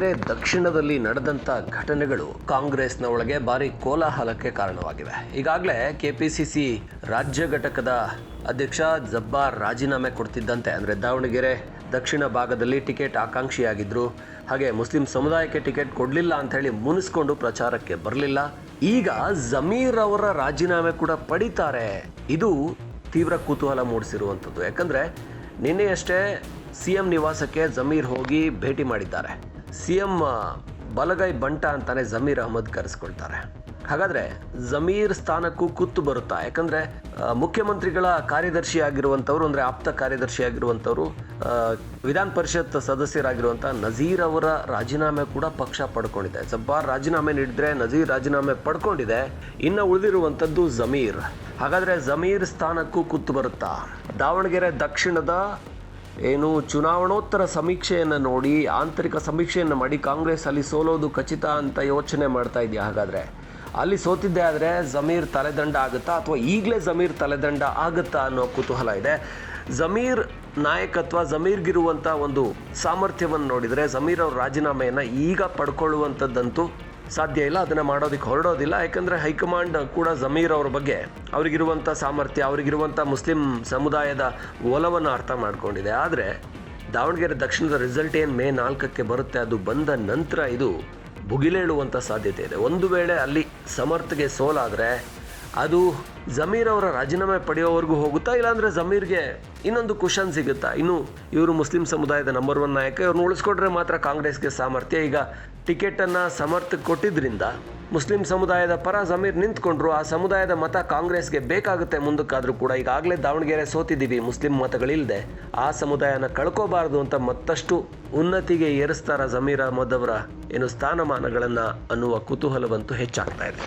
ದಾವಣಗೆರೆ ದಕ್ಷಿಣದಲ್ಲಿ ನಡೆದಂಥ ಘಟನೆಗಳು ಕಾಂಗ್ರೆಸ್ನ ಒಳಗೆ ಭಾರಿ ಕೋಲಾಹಲಕ್ಕೆ ಕಾರಣವಾಗಿವೆ. ಈಗಾಗಲೇ ಕೆಪಿಸಿಸಿ ರಾಜ್ಯ ಘಟಕದ ಅಧ್ಯಕ್ಷ ಜಬ್ಬಾರ್ ರಾಜೀನಾಮೆ ಕೊಡ್ತಿದ್ದಂತೆ, ಅಂದರೆ ದಾವಣಗೆರೆ ದಕ್ಷಿಣ ಭಾಗದಲ್ಲಿ ಟಿಕೆಟ್ ಆಕಾಂಕ್ಷಿಯಾಗಿದ್ದರು. ಹಾಗೆ ಮುಸ್ಲಿಂ ಸಮುದಾಯಕ್ಕೆ ಟಿಕೆಟ್ ಕೊಡಲಿಲ್ಲ ಅಂಥೇಳಿ ಮುನಿಸ್ಕೊಂಡು ಪ್ರಚಾರಕ್ಕೆ ಬರಲಿಲ್ಲ. ಈಗ ಜಮೀರ್ ಅವರ ರಾಜೀನಾಮೆ ಕೂಡ ಪಡಿತಾರೆ. ಇದು ತೀವ್ರ ಕುತೂಹಲ ಮೂಡಿಸಿರುವಂಥದ್ದು. ಯಾಕಂದರೆ ನಿನ್ನೆಯಷ್ಟೇ CM ನಿವಾಸಕ್ಕೆ ಜಮೀರ್ ಹೋಗಿ ಭೇಟಿ ಮಾಡಿದ್ದಾರೆ. CM ಬಲಗೈ ಬಂಟ ಅಂತಾನೆ ಜಮೀರ್ ಅಹಮದ್ ಕರೆಸ್ಕೊಳ್ತಾರೆ. ಹಾಗಾದರೆ ಜಮೀರ್ ಸ್ಥಾನಕ್ಕೂ ಕುತ್ತು ಬರುತ್ತಾ? ಯಾಕಂದರೆ ಮುಖ್ಯಮಂತ್ರಿಗಳ ಕಾರ್ಯದರ್ಶಿ ಆಗಿರುವಂಥವ್ರು, ಅಂದರೆ ಆಪ್ತ ಕಾರ್ಯದರ್ಶಿ ಆಗಿರುವಂಥವ್ರು, ವಿಧಾನ ಪರಿಷತ್ ಸದಸ್ಯರಾಗಿರುವಂಥ ನಜೀರ್ ಅವರ ರಾಜೀನಾಮೆ ಕೂಡ ಪಕ್ಷ ಪಡ್ಕೊಂಡಿದೆ. ಜಬ್ಬಾರ್ ರಾಜೀನಾಮೆ ನೀಡಿದರೆ ನಜೀರ್ ರಾಜೀನಾಮೆ ಪಡ್ಕೊಂಡಿದೆ. ಇನ್ನು ಉಳಿದಿರುವಂಥದ್ದು ಜಮೀರ್. ಹಾಗಾದರೆ ಜಮೀರ್ ಸ್ಥಾನಕ್ಕೂ ಕುತ್ತು ಬರುತ್ತಾ? ದಾವಣಗೆರೆ ದಕ್ಷಿಣದ ಚುನಾವಣೋತ್ತರ ಸಮೀಕ್ಷೆಯನ್ನು ನೋಡಿ, ಆಂತರಿಕ ಸಮೀಕ್ಷೆಯನ್ನು ಮಾಡಿ ಕಾಂಗ್ರೆಸ್ ಅಲ್ಲಿ ಸೋಲೋದು ಖಚಿತ ಅಂತ ಯೋಚನೆ ಮಾಡ್ತಾ ಇದೆಯಾ? ಹಾಗಾದರೆ ಅಲ್ಲಿ ಸೋತಿದ್ದೆ ಆದರೆ ಜಮೀರ್ ತಲೆದಂಡ ಆಗುತ್ತಾ, ಅಥವಾ ಈಗಲೇ ಜಮೀರ್ ತಲೆದಂಡ ಆಗುತ್ತಾ ಅನ್ನೋ ಕುತೂಹಲ ಇದೆ. ಜಮೀರ್ ನಾಯಕತ್ವ, ಜಮೀರ್ಗಿರುವಂಥ ಒಂದು ಸಾಮರ್ಥ್ಯವನ್ನು ನೋಡಿದರೆ ಜಮೀರ್ ಅವ್ರ ರಾಜೀನಾಮೆಯನ್ನು ಈಗ ಪಡ್ಕೊಳ್ಳುವಂಥದ್ದಂತೂ ಸಾಧ್ಯ ಇಲ್ಲ. ಅದನ್ನು ಮಾಡೋದಕ್ಕೆ ಹೊರಡೋದಿಲ್ಲ. ಯಾಕಂದರೆ ಹೈಕಮಾಂಡ್ ಕೂಡ ಜಮೀರ್ ಅವ್ರ ಬಗ್ಗೆ, ಅವರಿಗಿರುವಂಥ ಸಾಮರ್ಥ್ಯ, ಅವರಿಗಿರುವಂಥ ಮುಸ್ಲಿಂ ಸಮುದಾಯದ ಒಲವನ್ನು ಅರ್ಥ ಮಾಡ್ಕೊಂಡಿದೆ. ಆದರೆ ದಾವಣಗೆರೆ ದಕ್ಷಿಣದ ರಿಸಲ್ಟ್ ಏನು ಮೇ 4ಕ್ಕೆ ಬರುತ್ತೆ, ಅದು ಬಂದ ನಂತರ ಇದು ಭುಗಿಲೇಳುವಂಥ ಸಾಧ್ಯತೆ ಇದೆ. ಒಂದು ವೇಳೆ ಅಲ್ಲಿ ಸಮರ್ಥಗೆ ಸೋಲಾದರೆ ಅದು ಜಮೀರ್ ಅವರ ರಾಜೀನಾಮೆ ಪಡೆಯೋವರೆಗೂ ಹೋಗುತ್ತಾ, ಇಲ್ಲಾಂದರೆ ಜಮೀರ್ಗೆ ಇನ್ನೊಂದು ಕುಷನ್ ಸಿಗುತ್ತಾ? ಇನ್ನು ಇವರು ಮುಸ್ಲಿಂ ಸಮುದಾಯದ ನಂಬರ್ 1 ನಾಯಕ, ಇವ್ರನ್ನ ಉಳಿಸ್ಕೊಂಡ್ರೆ ಮಾತ್ರ ಕಾಂಗ್ರೆಸ್ಗೆ ಸಾಮರ್ಥ್ಯ. ಈಗ ಟಿಕೆಟನ್ನು ಸಮರ್ಥಕ್ಕೆ ಕೊಟ್ಟಿದ್ದರಿಂದ ಮುಸ್ಲಿಂ ಸಮುದಾಯದ ಪರ ಜಮೀರ್ ನಿಂತ್ಕೊಂಡ್ರು. ಆ ಸಮುದಾಯದ ಮತ ಕಾಂಗ್ರೆಸ್ಗೆ ಬೇಕಾಗುತ್ತೆ ಮುಂದಕ್ಕಾದರೂ ಕೂಡ. ಈಗಾಗಲೇ ದಾವಣಗೆರೆ ಸೋತಿದ್ದೀವಿ ಮುಸ್ಲಿಂ ಮತಗಳಿಲ್ಲದೆ, ಆ ಸಮುದಾಯನ ಕಳ್ಕೋಬಾರ್ದು ಅಂತ ಮತ್ತಷ್ಟು ಉನ್ನತಿಗೆ ಏರಿಸ್ತಾರ ಜಮೀರ್ ಅಹಮದ್ ಅವರ ಸ್ಥಾನಮಾನಗಳನ್ನು ಅನ್ನುವ ಕುತೂಹಲವಂತೂ ಹೆಚ್ಚಾಗ್ತಾ ಇದೆ.